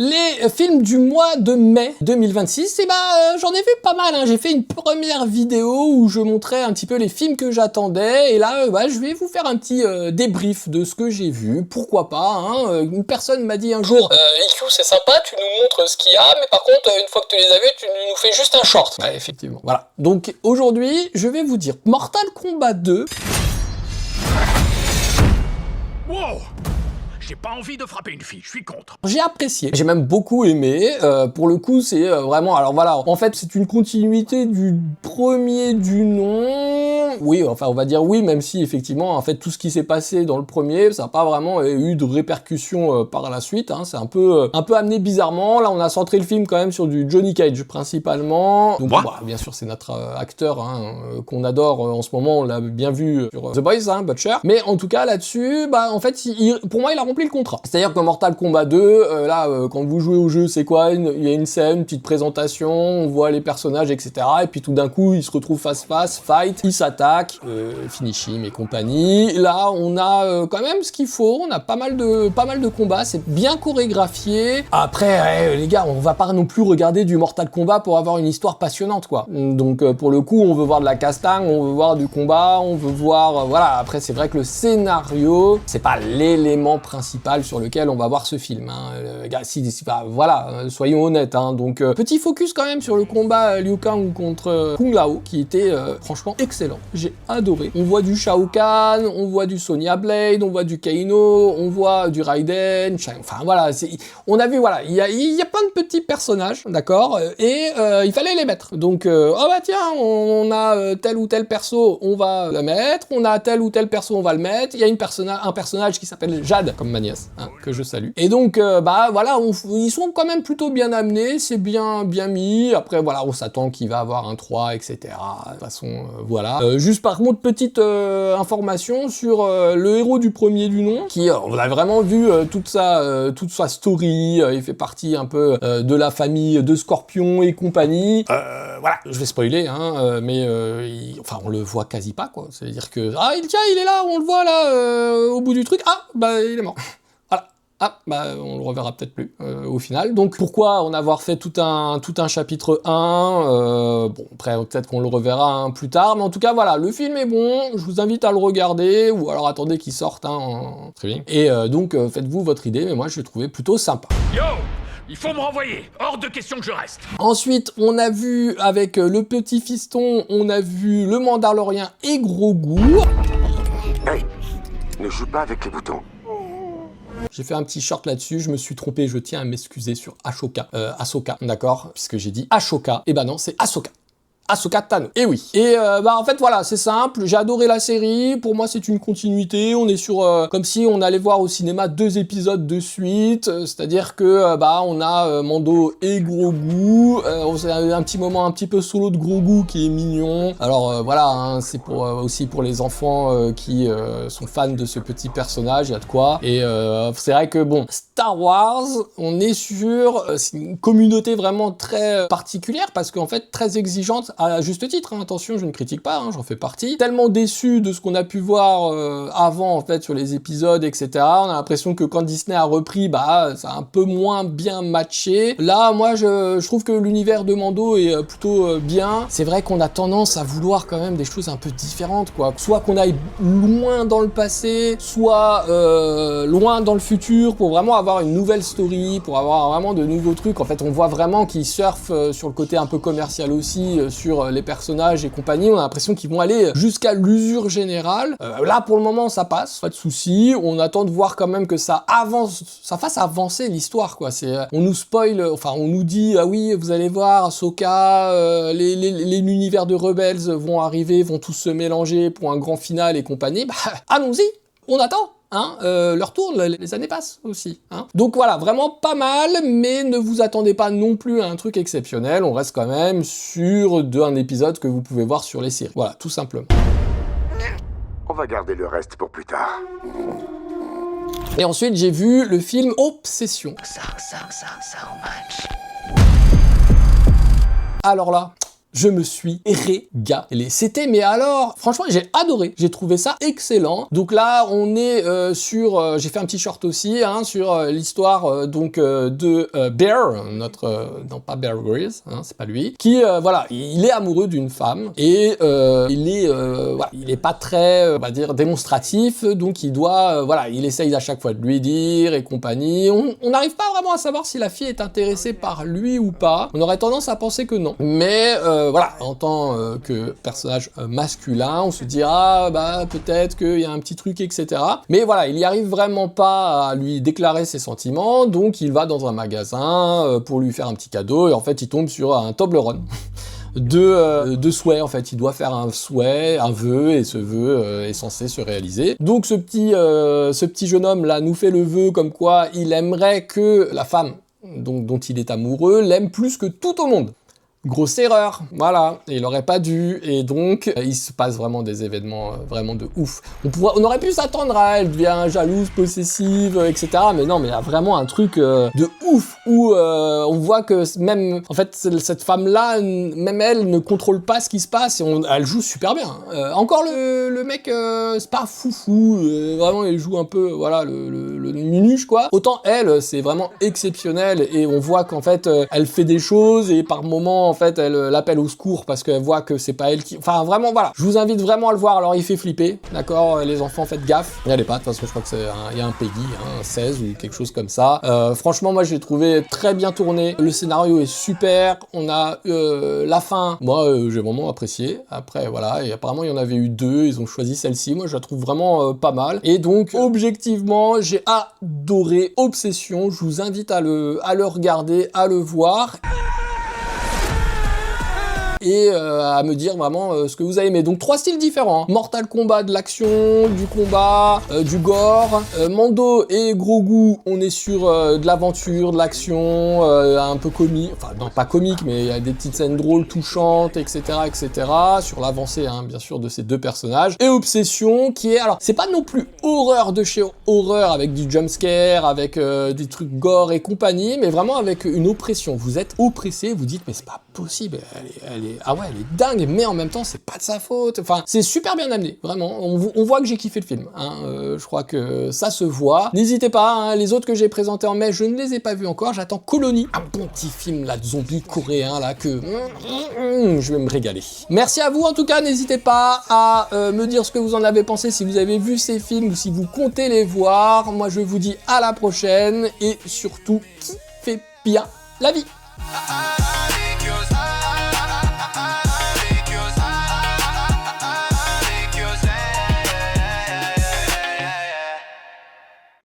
Les films du mois de mai 2026, j'en ai vu pas mal, hein. J'ai fait une première vidéo où je montrais un petit peu les films que j'attendais, et là, je vais vous faire un petit débrief de ce que j'ai vu, pourquoi pas, hein. Une personne m'a dit un jour, IQ c'est sympa, tu nous montres ce qu'il y a, mais par contre, une fois que tu les as vus, tu nous fais juste un short. Ouais, effectivement, voilà. Donc aujourd'hui, je vais vous dire Mortal Kombat 2. Wow! J'ai pas envie de frapper une fille, je suis contre. J'ai apprécié, j'ai même beaucoup aimé, pour le coup c'est vraiment, alors voilà, en fait c'est une continuité du premier du nom, oui, enfin on va dire oui, même si effectivement, en fait tout ce qui s'est passé dans le premier, ça n'a pas vraiment eu de répercussions par la suite, hein. C'est un peu amené bizarrement. Là on a centré le film quand même sur du Johnny Cage principalement, donc bien sûr c'est notre acteur qu'on adore en ce moment, on l'a bien vu sur The Boys, hein, Butcher, mais en tout cas là-dessus, en fait pour moi il a rempli le contrat. C'est-à-dire que Mortal Kombat 2, quand vous jouez au jeu, c'est quoi? Il y a une scène, une petite présentation, on voit les personnages, etc. Et puis tout d'un coup, ils se retrouvent face-face, fight, ils s'attaquent, finish him et compagnie. Là, on a quand même ce qu'il faut, on a pas mal de combats, c'est bien chorégraphié. Après, les gars, on va pas non plus regarder du Mortal Kombat pour avoir une histoire passionnante, quoi. Donc pour le coup, on veut voir de la castagne, on veut voir du combat, on veut voir... voilà, après c'est vrai que le scénario, c'est pas l'élément principal sur lequel on va voir ce film, hein. Voilà, soyons honnêtes, hein. Donc petit focus quand même sur le combat Liu Kang contre Kung Lao, qui était franchement excellent, j'ai adoré. On voit du Shao Kahn, on voit du Sonya Blade, on voit du Kano, on voit du Raiden, enfin voilà, on a vu, voilà, il y a plein de petits personnages, d'accord, et il fallait les mettre. Donc tiens, on a tel ou tel perso, on va le mettre, on a tel ou tel perso, on va le mettre, il y a un personnage qui s'appelle Jade, comme ma nièce, hein, que je salue. Et donc, voilà, ils sont quand même plutôt bien amenés, c'est bien mis. Après, voilà, on s'attend qu'il va avoir un 3, etc. De toute façon, voilà. Juste par contre, petite information sur le héros du premier du nom, qui, on a vraiment vu toute sa story, il fait partie un peu de la famille de Scorpion et compagnie. Voilà, je vais spoiler, hein, mais on le voit quasi pas, quoi. C'est-à-dire que, il est là, on le voit là, au bout du truc, il est mort. On le reverra peut-être plus au final. Donc pourquoi en avoir fait tout un chapitre 1, après peut-être qu'on le reverra plus tard, mais en tout cas voilà, le film est bon, je vous invite à le regarder, ou alors attendez qu'il sorte, très bien. Et donc faites-vous votre idée, mais moi je l'ai trouvé plutôt sympa. Yo! Il faut me renvoyer, hors de question que je reste. Ensuite, on a vu avec le petit fiston, on a vu le Mandalorien et Grogu. Hey, ne joue pas avec les boutons. J'ai fait un petit short là-dessus, je me suis trompé, je tiens à m'excuser sur Ahsoka, d'accord, puisque j'ai dit Ashoka, et non, c'est Ahsoka. Ahsoka Tano. Et oui. Et en fait voilà, c'est simple, j'ai adoré la série, pour moi c'est une continuité, on est sur comme si on allait voir au cinéma 2 épisodes de suite, c'est-à-dire que on a Mando et Grogu, c'est un petit moment un petit peu solo de Grogu qui est mignon. Alors voilà, hein, c'est aussi pour les enfants qui sont fans de ce petit personnage, il y a de quoi. Et c'est vrai que bon, Star Wars, on est sur c'est une communauté vraiment très particulière parce qu'en fait très exigeante à juste titre, hein. Attention, je ne critique pas, hein, j'en fais partie. Tellement déçu de ce qu'on a pu voir avant en fait sur les épisodes, etc. On a l'impression que quand Disney a repris, ça a un peu moins bien matché. Là, moi, je trouve que l'univers de Mando est plutôt bien. C'est vrai qu'on a tendance à vouloir quand même des choses un peu différentes, quoi. Soit qu'on aille loin dans le passé, soit loin dans le futur pour vraiment avoir une nouvelle story, pour avoir vraiment de nouveaux trucs. En fait, on voit vraiment qu'ils surfent sur le côté un peu commercial aussi, sur les personnages et compagnie. On a l'impression qu'ils vont aller jusqu'à l'usure générale. Là, pour le moment, ça passe, pas de souci. On attend de voir quand même que ça avance, ça fasse avancer l'histoire, quoi. On nous spoil, on nous dit, ah oui, vous allez voir, Ahsoka, l'univers de Rebels vont arriver, vont tous se mélanger pour un grand final et compagnie. Allons-y, on attend. Leur tour, les années passent aussi. Donc voilà, vraiment pas mal, mais ne vous attendez pas non plus à un truc exceptionnel. On reste quand même sur un épisode que vous pouvez voir sur les séries. Voilà, tout simplement. On va garder le reste pour plus tard. Et ensuite, j'ai vu le film Obsession. Alors là, je me suis régalé. C'était, mais alors, franchement, j'ai adoré. J'ai trouvé ça excellent. Donc là, on est sur, j'ai fait un petit short aussi, hein, sur l'histoire de Bear, non pas Bear Grylls, hein, c'est pas lui, qui, voilà, il est amoureux d'une femme et voilà, il est pas très, on va dire, démonstratif, donc il doit, voilà, il essaye à chaque fois de lui dire et compagnie. On n'arrive pas vraiment à savoir si la fille est intéressée par lui ou pas. On aurait tendance à penser que non. Mais voilà, en tant que personnage masculin, on se dit ah bah peut-être qu'il y a un petit truc, etc. Mais voilà, il y arrive vraiment pas à lui déclarer ses sentiments, donc il va dans un magasin pour lui faire un petit cadeau et en fait il tombe sur un Toblerone. De souhait, en fait, il doit faire un souhait, un vœu, et ce vœu est censé se réaliser. Donc ce petit jeune homme là nous fait le vœu comme quoi il aimerait que la femme dont il est amoureux l'aime plus que tout au monde. Grosse erreur, voilà, et il aurait pas dû, et donc il se passe vraiment des événements vraiment de ouf. On aurait pu s'attendre à elle devient jalouse, possessive, etc. Mais non, mais il y a vraiment un truc de ouf où on voit que même, en fait, cette femme-là, même elle ne contrôle pas ce qui se passe et elle joue super bien. Encore le mec, c'est pas foufou, vraiment il joue un peu, voilà, le minuche quoi. Autant elle, c'est vraiment exceptionnel et on voit qu'en fait, elle fait des choses et par moments en fait, elle l'appelle au secours parce qu'elle voit que c'est pas elle qui... Enfin, vraiment, voilà. Je vous invite vraiment à le voir. Alors, il fait flipper, d'accord? Les enfants, faites gaffe. Regardez pas, de toute façon, je crois que il y a un Peggy, un 16 ou quelque chose comme ça. Franchement, moi, je l'ai trouvé très bien tourné. Le scénario est super. On a la fin. Moi, j'ai vraiment apprécié. Après, voilà. Et apparemment, il y en avait eu 2. Ils ont choisi celle-ci. Moi, je la trouve vraiment pas mal. Et donc, objectivement, j'ai adoré Obsession. Je vous invite à le regarder, à le voir. Et à me dire vraiment ce que vous avez aimé. Donc 3 styles différents. Hein. Mortal Kombat, de l'action, du combat, du gore. Mando et Grogu, on est sur de l'aventure, de l'action, un peu comique. Enfin non, pas comique, mais il y a des petites scènes drôles, touchantes, etc. etc. Sur l'avancée, hein, bien sûr, de ces deux personnages. Et Obsession, qui est... Alors, c'est pas non plus horreur de chez horreur, avec du jumpscare, avec des trucs gore et compagnie, mais vraiment avec une oppression. Vous êtes oppressé, vous dites, mais c'est pas possible, ah ouais, elle est dingue, mais en même temps, c'est pas de sa faute. Enfin, c'est super bien amené, vraiment. On voit que j'ai kiffé le film. Hein. Je crois que ça se voit. N'hésitez pas, hein, les autres que j'ai présentés en mai, je ne les ai pas vus encore. J'attends Colony, un bon petit film là de zombies coréens là que je vais me régaler. Merci à vous en tout cas. N'hésitez pas à me dire ce que vous en avez pensé, si vous avez vu ces films ou si vous comptez les voir. Moi, je vous dis à la prochaine et surtout, kiffez bien la vie.